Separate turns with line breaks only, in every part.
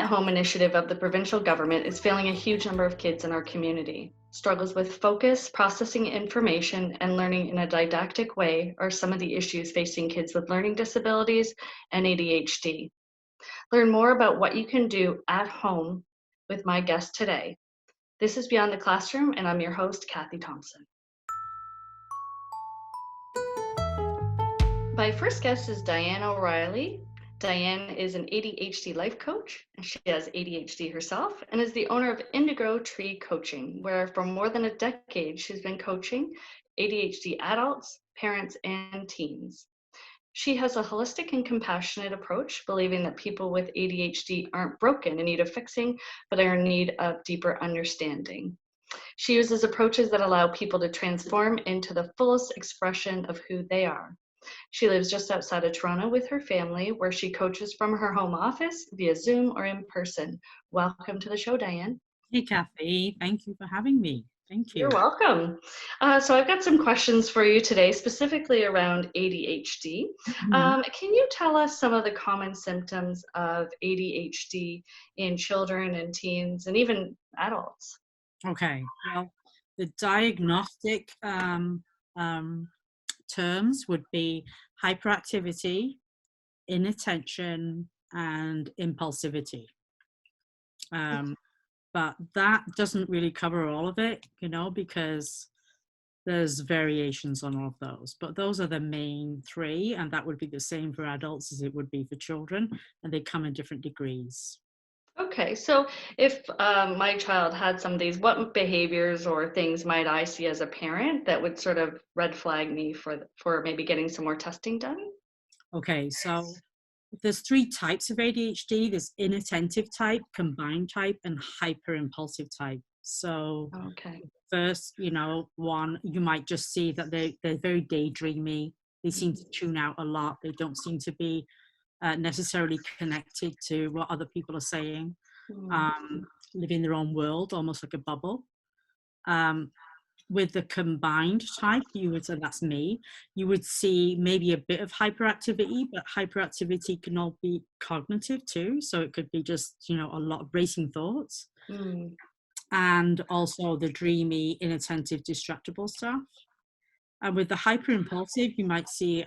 Home initiative of the provincial government is failing a huge number of kids in our community. Struggles with focus, processing information, and learning in a didactic way are some of the issues facing kids with learning disabilities and ADHD. Learn more about what you can do at home with my guest today. This is Beyond the Classroom, and I'm your host, Kathy Thompson. My first guest is Diane O'Reilly. Diane is an ADHD life coach, and she has ADHD herself, and is the owner of Indigo Tree Coaching, where for more than a decade she's been coaching ADHD adults, parents, and teens. She has a holistic and compassionate approach, believing that people with ADHD aren't broken in need of fixing, but are in need of deeper understanding. She uses approaches that allow people to transform into the fullest expression of who they are. She lives just outside of Toronto with her family, where she coaches from her home office via Zoom or in person. Welcome to the show, Diane.
Hey, Kathy. Thank you for having me. Thank you.
You're welcome. So I've got some questions for you today, specifically around ADHD. Can you tell us some of the common symptoms of ADHD in children and teens and even adults?
Okay. Well, the diagnostic terms would be hyperactivity, inattention, and impulsivity. But that doesn't really cover all of it, because there's variations on all of those. But those are the main three, and that would be the same for adults as it would be for children, and they come in different degrees.
Okay, so if my child had some of these, what behaviors or things might I see as a parent that would sort of red flag me for maybe getting some more testing done?
Okay, so there's three types of ADHD. There's inattentive type, combined type, and hyper-impulsive type. So
Okay.
first, one, you might just see that they're very daydreamy. They seem to tune out a lot. They don't seem to be necessarily connected to what other people are saying. Live in their own world, almost like a bubble. With the combined type, and that's me, you would see maybe a bit of hyperactivity, but hyperactivity can all be cognitive too. So it could be just, a lot of racing thoughts. And also the dreamy, inattentive, distractible stuff. And with the hyper-impulsive, you might see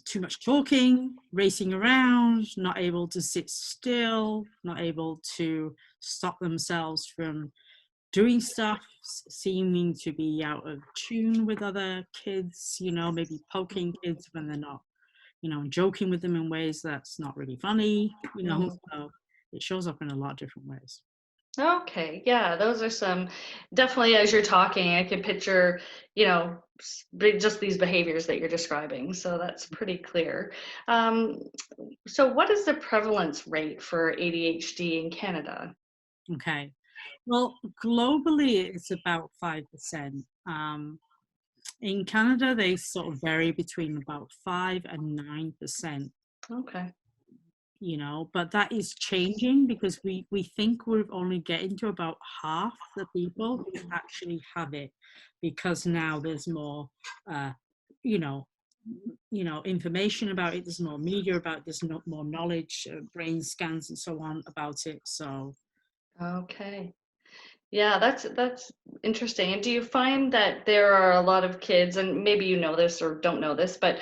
too much talking, racing around, not able to sit still, not able to stop themselves from doing stuff, seeming to be out of tune with other kids, maybe poking kids when they're not, joking with them in ways that's not really funny, so it shows up in a lot of different ways.
Okay, yeah, those are some, definitely as you're talking, I can picture, just these behaviors that you're describing. So that's pretty clear. So what is the prevalence rate for ADHD in Canada?
Okay. Well, globally, it's about 5%. In Canada, they sort of vary between about 5 and 9%.
Okay.
But that is changing because we think we're only getting to about half the people who actually have it, because now there's more, information about it. There's more media about it. There's more knowledge, brain scans and so on about it. So.
Okay. Yeah, that's interesting. And do you find that there are a lot of kids, and maybe you know this or don't know this, but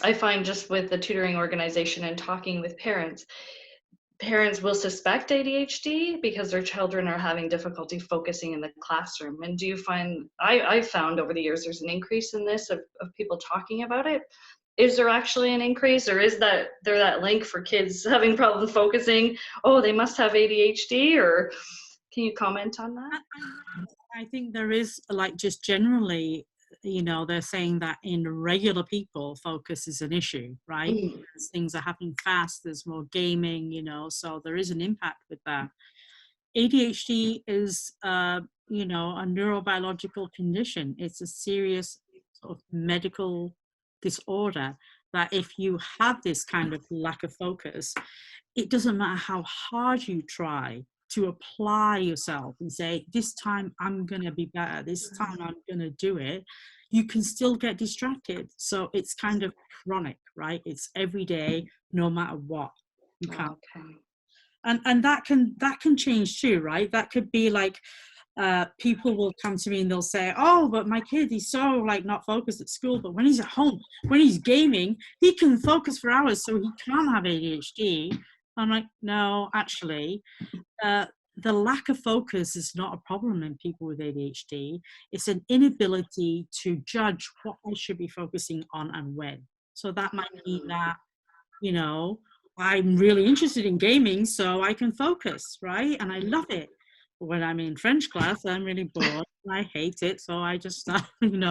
I find just with the tutoring organization and talking with parents will suspect ADHD because their children are having difficulty focusing in the classroom. And do you find, I've found over the years there's an increase in this of people talking about it. Is there actually an increase, or is that link for kids having problems focusing? Oh, they must have ADHD, or can you comment on that?
I think there is, just generally, they're saying that in regular people, focus is an issue, right? Because things are happening fast, there's more gaming, so there is an impact with that. ADHD is, a neurobiological condition. It's a serious sort of medical disorder that if you have this kind of lack of focus, it doesn't matter how hard you try to apply yourself and say, this time I'm going to be better, this time I'm going to do it, you can still get distracted. So it's kind of chronic, right? It's every day, no matter what. You can't.
Okay.
And that can change too, right? That could be like people will come to me and they'll say, oh, but my kid, he's so like not focused at school, but when he's at home, when he's gaming, he can focus for hours, so he can't have ADHD. I'm like, no, actually, the lack of focus is not a problem in people with ADHD. It's an inability to judge what I should be focusing on and when. So that might mean that, you know, I'm really interested in gaming, so I can focus, right? And I love it. But when I'm in French class, I'm really bored. And I hate it, so I just start, tuning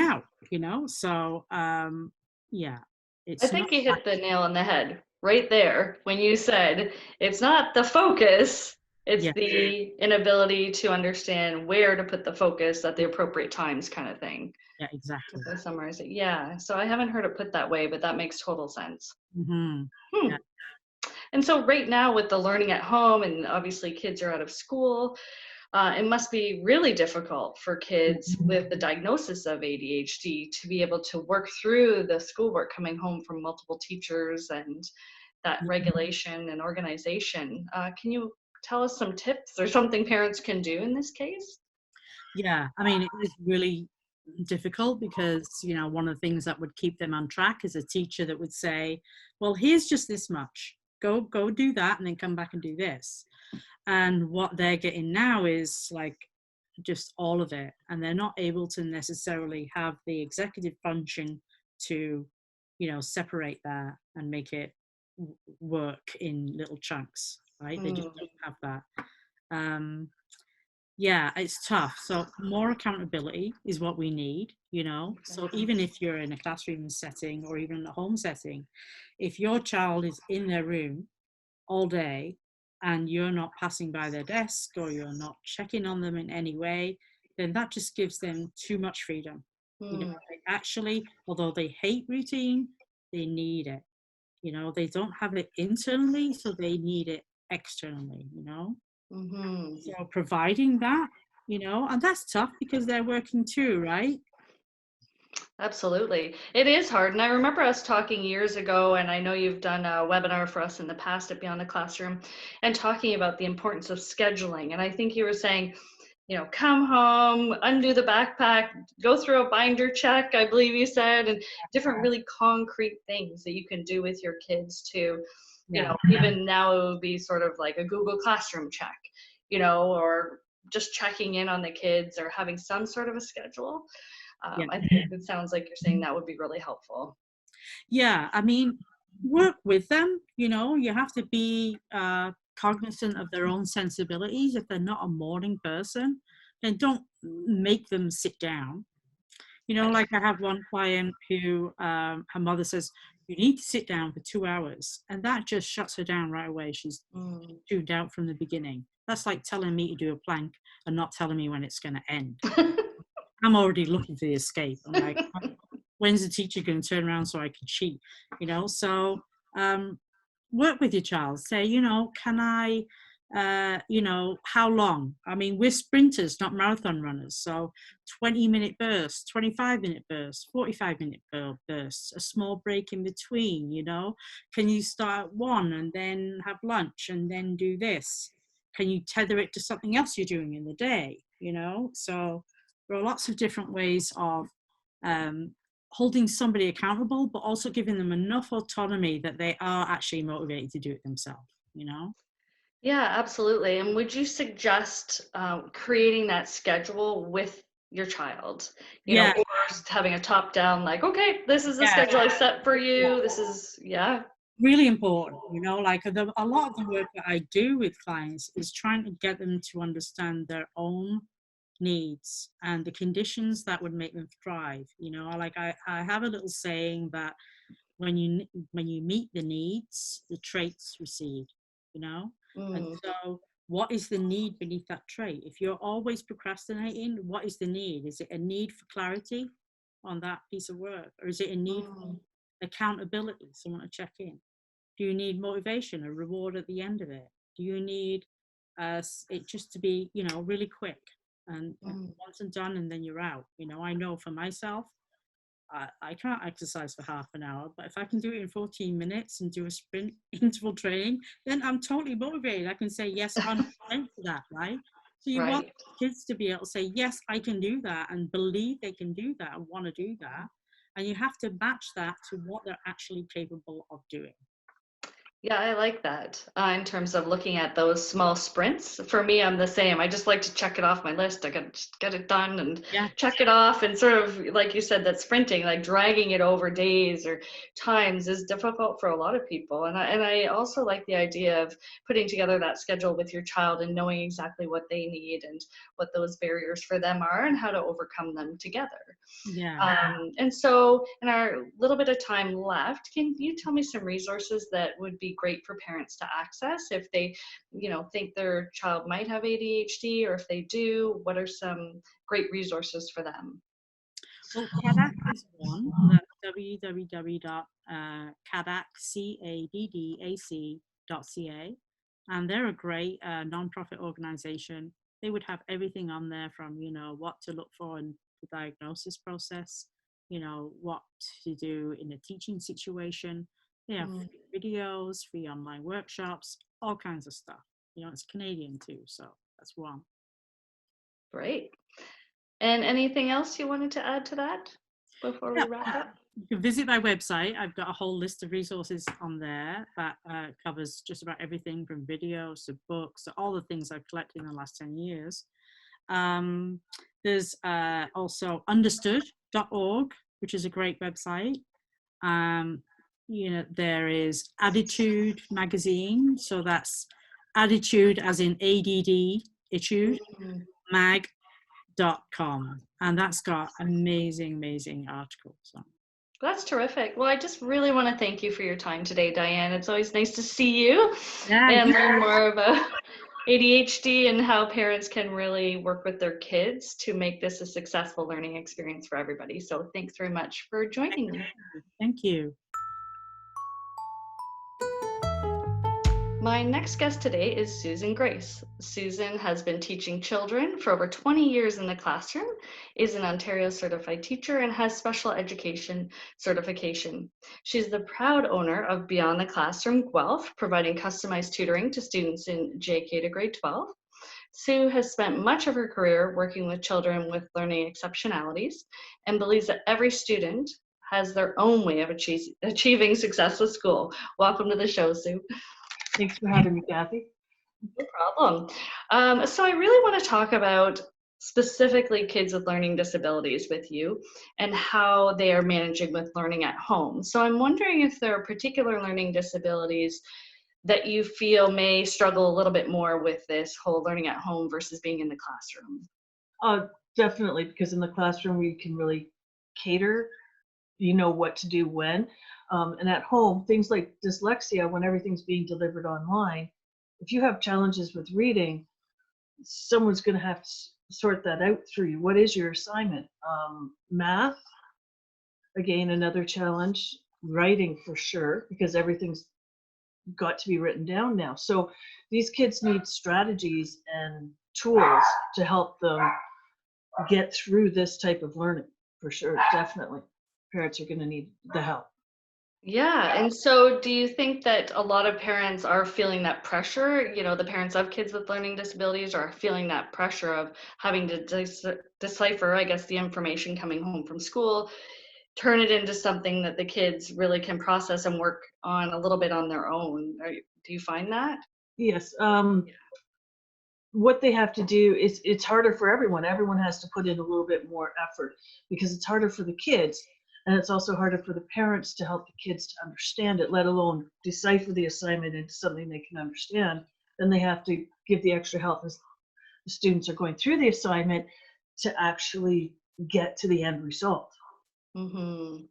out. So yeah,
I
it's not.
think you hit the nail on the head right there when you said it's not the focus, it's
Yeah,
the inability to understand where to put the focus at the appropriate times, kind of thing.
yeah, exactly.
If I summarize it. Yeah. So I haven't heard it put that way, but that makes total sense.
Mm-hmm.
Hmm.
Yeah.
And so right now with the learning at home and obviously kids are out of school, it must be really difficult for kids with the diagnosis of ADHD to be able to work through the schoolwork coming home from multiple teachers and that regulation and organization. Can you tell us some tips or something parents can do in this case?
Yeah, I mean, it is really difficult because, one of the things that would keep them on track is a teacher that would say, well, here's just this much. Go do that and then come back and do this. And what they're getting now is like just all of it. And they're not able to necessarily have the executive function to, separate that and make it work in little chunks, right? They just
Mm,
don't have that. Um, yeah, it's tough. So more accountability is what we need. So
okay.
even if you're in a classroom setting or even a home setting, if your child is in their room all day and you're not passing by their desk or you're not checking on them in any way, then that just gives them too much freedom.
Mm,
They actually, although they hate routine, they need it. They don't have it internally, so they need it externally.
mhm.
So providing that, and that's tough because they're working too, right?
Absolutely. It is hard. And I remember us talking years ago, and I know you've done a webinar for us in the past at Beyond the Classroom, and talking about the importance of scheduling. And I think you were saying, come home, undo the backpack, go through a binder check, I believe you said, and different really concrete things that you can do with your kids to,
Yeah,
even now it would be sort of like a Google Classroom check, or just checking in on the kids or having some sort of a schedule.
yeah,
I think it sounds like you're saying that would be really helpful.
yeah. I mean, work with them. You have to be cognizant of their own sensibilities. If they're not a morning person, then don't make them sit down. Like I have one client who her mother says, you need to sit down for 2 hours. And that just shuts her down right away. She's
Mm.
tuned out from the beginning. That's like telling me to do a plank and not telling me when it's going to end. I'm already looking for the escape. I'm like, when's the teacher going to turn around so I can cheat? So work with your child. Say, can I, how long? I mean, we're sprinters, not marathon runners. So 20-minute bursts, 25-minute bursts, 45-minute bursts, a small break in between, Can you start at 1 and then have lunch and then do this? Can you tether it to something else you're doing in the day? So there are lots of different ways of holding somebody accountable, but also giving them enough autonomy that they are actually motivated to do it themselves.
Yeah, absolutely. And would you suggest creating that schedule with your child,
Yeah,
or just having a top down, like, okay, this is the
yeah,
schedule I set for
yeah.
you. This is, yeah.
Really important, like a lot of the work that I do with clients is trying to get them to understand their own needs and the conditions that would make them thrive. Like I have a little saying that when you meet the needs, the traits recede, you know? And
Mm,
so what is the need beneath that trait? If you're always procrastinating, what is the need? Is it a need for clarity on that piece of work? Or is it a need for
mm,
accountability, someone to check in? Do you need motivation, a reward at the end of it? Do you need it just to be, really quick and
mm,
once and done and then you're out? I know for myself, I can't exercise for half an hour, but if I can do it in 14 minutes and do a sprint interval training, then I'm totally motivated. I can say yes 100% to that, right? So you want
Right.
kids to be able to say, yes, I can do that, and believe they can do that and want to do that. And you have to match that to what they're actually capable of doing.
Yeah, I like that in terms of looking at those small sprints. For me, I'm the same. I just like to check it off my list. I got to get it done and
Yeah.
check it off. And sort of like you said, that sprinting, like dragging it over days or times, is difficult for a lot of people. And I also like the idea of putting together that schedule with your child and knowing exactly what they need and what those barriers for them are and how to overcome them together.
Yeah.
And so, in our little bit of time left, can you tell me some resources that would be great for parents to access if they, think their child might have ADHD, or if they do, what are some great resources for them?
Well, CADAC is one. That's www.caddac.ca. And they're a great nonprofit organization. They would have everything on there from, what to look for in the diagnosis process, what to do in a teaching situation. They have
Mm,
free videos, free online workshops, all kinds of stuff. It's Canadian too, so that's one.
great. And anything else you wanted to add to that before we
Yeah,
wrap up?
you can visit my website. I've got a whole list of resources on there that covers just about everything from videos to books to all the things I've collected in the last 10 years. There's also understood.org, which is a great website. There is Attitude magazine. So that's Attitude as in ADD, Itude,
Mm.
mag.com. And that's got amazing articles on.
That's terrific. Well, I just really want to thank you for your time today, Diane. It's always nice to see you
Yeah,
and learn more about ADHD and how parents can really work with their kids to make this a successful learning experience for everybody. So thanks very much for joining me.
thank you.
My next guest today is Suzan Grace. Suzan has been teaching children for over 20 years in the classroom, is an Ontario certified teacher, and has special education certification. She's the proud owner of Beyond the Classroom Guelph, providing customized tutoring to students in JK to grade 12. Sue has spent much of her career working with children with learning exceptionalities and believes that every student has their own way of achieving success with school. Welcome to the show, Sue.
Thanks for having me, Kathy.
No problem. So I really want to talk about specifically kids with learning disabilities with you and how they are managing with learning at home. So I'm wondering if there are particular learning disabilities that you feel may struggle a little bit more with this whole learning at home versus being in the classroom.
Definitely, because in the classroom we can really cater, what to do when. And at home, things like dyslexia, when everything's being delivered online, if you have challenges with reading, someone's going to have to sort that out through you. What is your assignment? Math, again, another challenge. Writing for sure, because everything's got to be written down now. So these kids need strategies and tools to help them get through this type of learning, for sure, definitely. Parents are going to need the help.
Yeah, and so do you think that a lot of parents are feeling that pressure? The parents of kids with learning disabilities are feeling that pressure of having to decipher, I guess, the information coming home from school, turn it into something that the kids really can process and work on a little bit on their own. Do you find that?
Yes. What they have to do is, it's harder for everyone. Everyone has to put in a little bit more effort because it's harder for the kids. And it's also harder for the parents to help the kids to understand it, let alone decipher the assignment into something they can understand. Then they have to give the extra help as the students are going through the assignment to actually get to the end result.
Mm-hmm.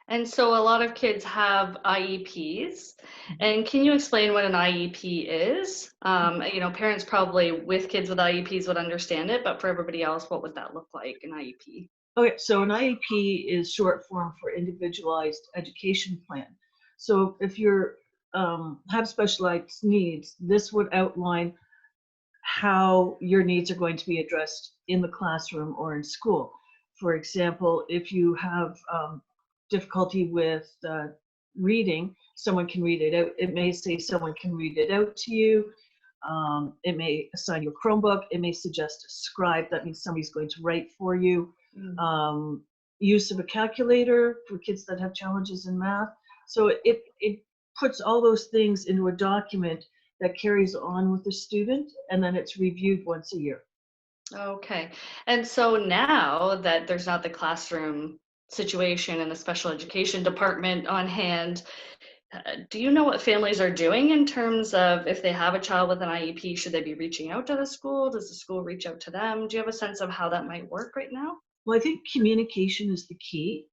And so a lot of kids have IEPs. And can you explain what an IEP is? Parents probably with kids with IEPs would understand it, but for everybody else, what would that look like, an IEP?
Okay, so an IEP is short form for individualized education plan. So if you're have specialized needs, this would outline how your needs are going to be addressed in the classroom or in school. For example, if you have difficulty with reading, someone can read it out. It may say someone can read it out to you. It may assign you a Chromebook. It may suggest a scribe. That means somebody's going to write for you. Use of a calculator for kids that have challenges in math. So it puts all those things into a document that carries on with the student, and then it's reviewed once a year.
Okay. And so now that there's not the classroom situation and the special education department on hand, do you know what families are doing in terms of if they have a child with an IEP, should they be reaching out to the school? Does the school reach out to them? Do you have a sense of how that might work right now?
Well, I think communication is the key.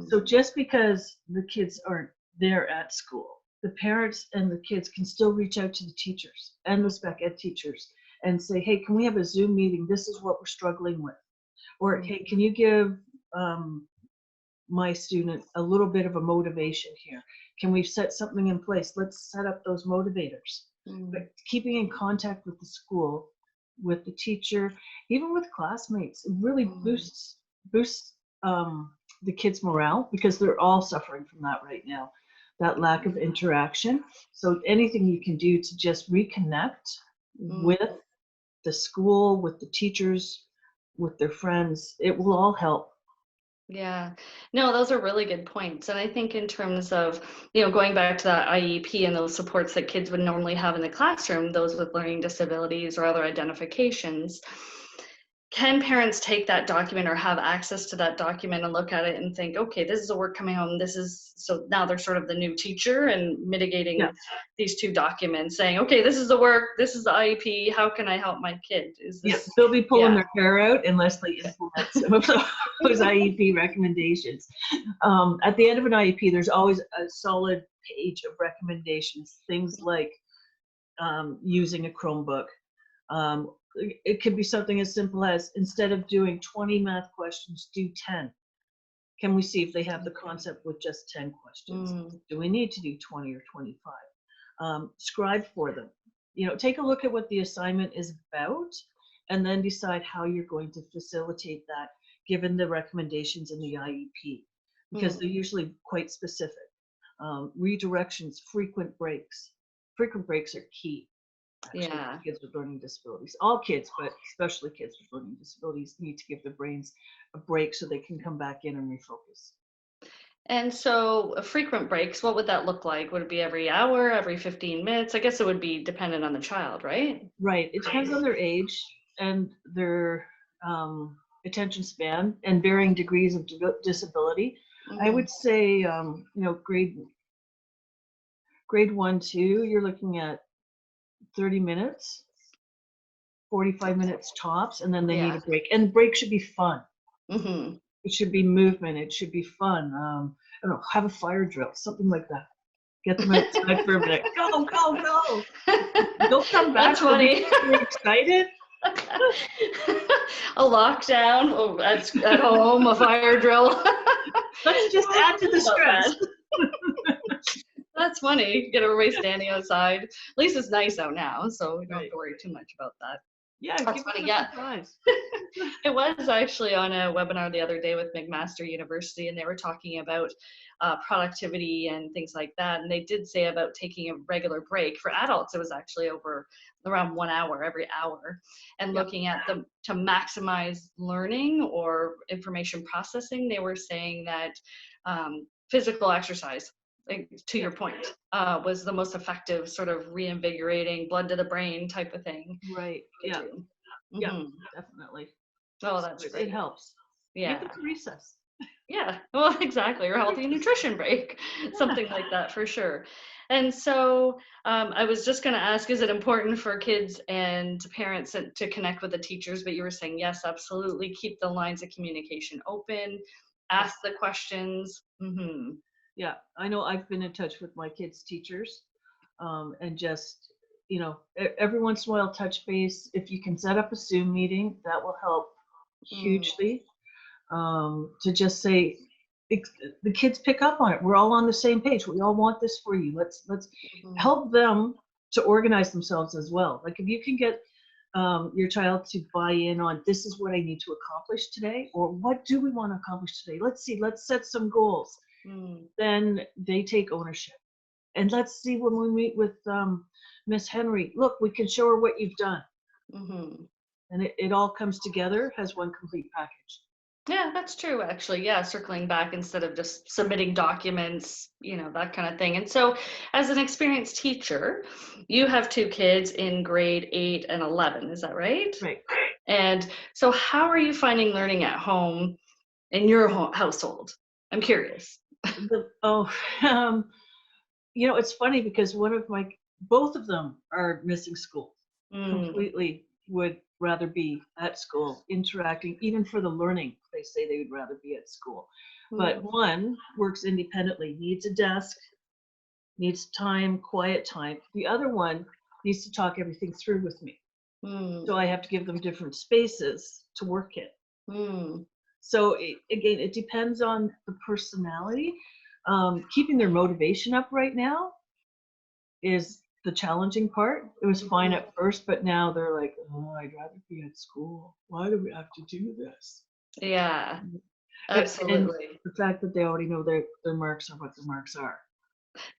So just because the kids aren't there at school, the parents and the kids can still reach out to the teachers and the spec ed teachers and say, hey, can we have a Zoom meeting? This is what we're struggling with. Or, hey, can you give my student a little bit of a motivation here? Can we set something in place? Let's set up those motivators. But keeping in contact with the school, with the teacher, even with classmates, it really boosts the kids' morale, because they're all suffering from that right now, that lack of interaction. So anything you can do to just reconnect with the school, with the teachers, with their friends, it will all help.
Yeah, no, those are really good points. And I think in terms of, going back to that IEP and those supports that kids would normally have in the classroom, those with learning disabilities or other identifications, can parents take that document or have access to that document and look at it and think, okay, this is a work coming home. So now they're sort of the new teacher and mitigating these two documents, saying, okay, this is the work, this is the IEP, how can I help my kid?
They'll be pulling their hair out unless they implement some of those IEP recommendations. At the end of an IEP, there's always a solid page of recommendations, things like using a Chromebook. It could be something as simple as, instead of doing 20 math questions, do 10. Can we see if they have the concept with just 10 questions? Do we need to do 20 or 25? Scribe for them. Take a look at what the assignment is about, and then decide how you're going to facilitate that, given the recommendations in the IEP, because they're usually quite specific. Redirections, frequent breaks. Frequent breaks are key. Actually, kids with learning disabilities. All kids, but especially kids with learning disabilities, need to give their brains a break so they can come back in and refocus.
And so frequent breaks, what would that look like? Would it be every hour, every 15 minutes? I guess it would be dependent on the child, right?
Right. It depends on their age and their attention span and varying degrees of disability. I would say, grade 1, 2, you're looking at 30 minutes, 45 minutes tops, and then they need a break. And break should be fun. It should be movement. It should be fun. I don't know, have a fire drill, something like that. Get them outside for a minute. Go, go, go. They'll come back.
That's funny.
They're excited.
A lockdown at home, a fire drill.
Let's just add to the stress.
That's funny. Get everybody standing outside. At least it's nice out now, so we don't have to worry too much about that.
Yeah,
that's funny. Surprise. It was actually on a webinar the other day with McMaster University, and they were talking about productivity and things like that. And they did say about taking a regular break. For adults, it was actually around 1 hour every hour, and looking at them to maximize learning or information processing. They were saying that physical exercise, to your point, was the most effective sort of reinvigorating, blood to the brain type of thing.
Right. Yeah. Yeah, definitely.
Oh, that's great.
It helps.
Yeah.
Give it a recess.
Yeah, well, exactly. Or healthy nutrition break, something like that for sure. And so I was just going to ask, is it important for kids and parents to connect with the teachers? But you were saying, yes, absolutely. Keep the lines of communication open, ask the questions.
Yeah, I know I've been in touch with my kids' teachers, and just, every once in a while touch base. If you can set up a Zoom meeting, that will help hugely. To just say, the kids pick up on it. We're all on the same page. We all want this for you. Let's help them to organize themselves as well. Like if you can get your child to buy in on, this is what I need to accomplish today, or what do we want to accomplish today? Let's see, let's set some goals. Then they take ownership. And let's see, when we meet with Miss Henry, look, we can show her what you've done. And it all comes together as one complete package.
Yeah, that's true, actually. Yeah, circling back instead of just submitting documents, that kind of thing. And so, as an experienced teacher, you have 2 kids in grade 8 and 11, is that right?
Right.
And so, how are you finding learning at home in your household? I'm curious.
It's funny because both of them are missing school. Completely would rather be at school, interacting, even for the learning. They say they would rather be at school. But one works independently, needs a desk, needs time, quiet time. The other one needs to talk everything through with me. So I have to give them different spaces to work in. So it depends on the personality. Keeping their motivation up right now is the challenging part. It was fine at first, but now they're like, oh, I'd rather be at school. Why do we have to do this?
Yeah, absolutely.
And the fact that they already know their marks are what the marks are.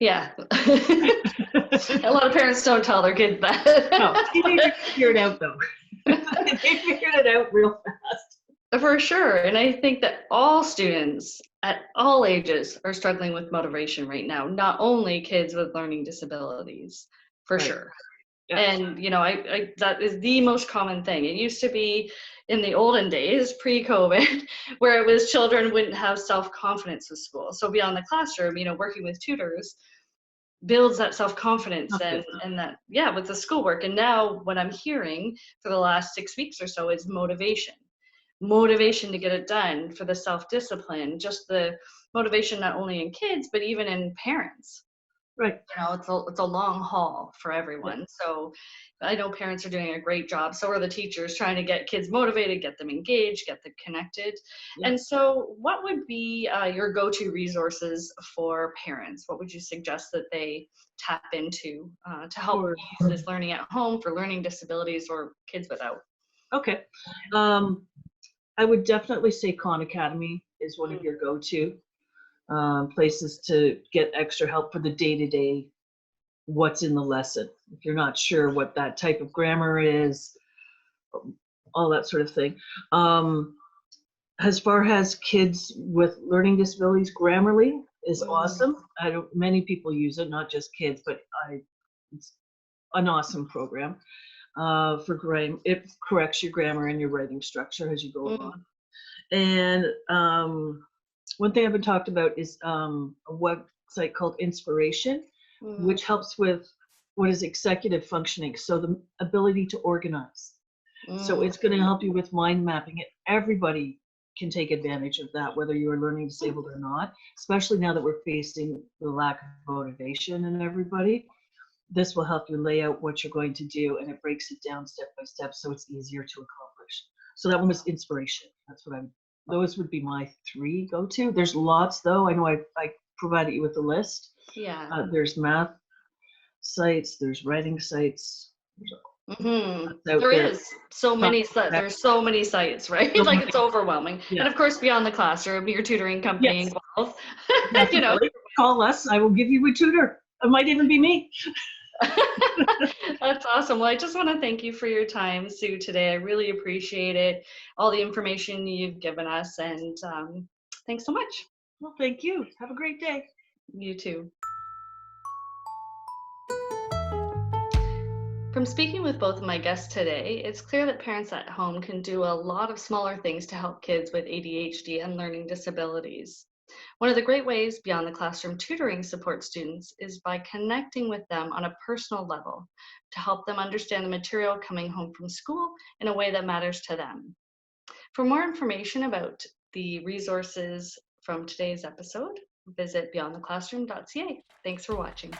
Yeah. A lot of parents don't tell their kids that.
No, teenagers figure it out though. They figured it out real fast.
For sure. And I think that all students at all ages are struggling with motivation right now, not only kids with learning disabilities, for sure. Yeah. And, that is the most common thing. It used to be in the olden days, pre-COVID, where it was children wouldn't have self-confidence with school. So beyond the classroom, working with tutors builds that self-confidence and that, with the schoolwork. And now what I'm hearing for the last 6 weeks or so is motivation to get it done, for the self-discipline, just the motivation not only in kids, but even in parents.
Right.
It's a long haul for everyone. Yeah. So I know parents are doing a great job. So are the teachers, trying to get kids motivated, get them engaged, get them connected. Yeah. And so what would be your go-to resources for parents? What would you suggest that they tap into to help use this learning at home for learning disabilities or kids without?
Okay. I would definitely say Khan Academy is one of your go-to places to get extra help for the day-to-day, what's in the lesson. If you're not sure what that type of grammar is, all that sort of thing. As far as kids with learning disabilities, Grammarly is awesome. Many people use it, not just kids, but it's an awesome program. For grammar, it corrects your grammar and your writing structure as you go along. And one thing I've been talked about is a website called Inspiration, which helps with what is executive functioning, so the ability to organize. So it's going to help you with mind mapping. Everybody can take advantage of that, whether you are learning disabled or not, especially now that we're facing the lack of motivation in everybody. This will help you lay out what you're going to do, and it breaks it down step by step so it's easier to accomplish. So that one was Inspiration. Those would be my 3 go-to. There's lots though. I know I provided you with a list.
Yeah.
There's math sites, there's writing sites.
There is so many sites. There's so many sites, right? Like it's overwhelming. Yeah. And of course, beyond the classroom, your tutoring company in Guelph.
Call us. I will give you a tutor. It might even be me.
That's awesome. Well, I just want to thank you for your time, Sue, today. I really appreciate it. All the information you've given us, and thanks so much.
Well, thank you. Have a great day.
You too. From speaking with both of my guests today, it's clear that parents at home can do a lot of smaller things to help kids with ADHD and learning disabilities. One of the great ways beyond the classroom tutoring support students is by connecting with them on a personal level to help them understand the material coming home from school in a way that matters to them. For more information about the resources from today's episode, visit beyondtheclassroom.ca. Thanks for watching.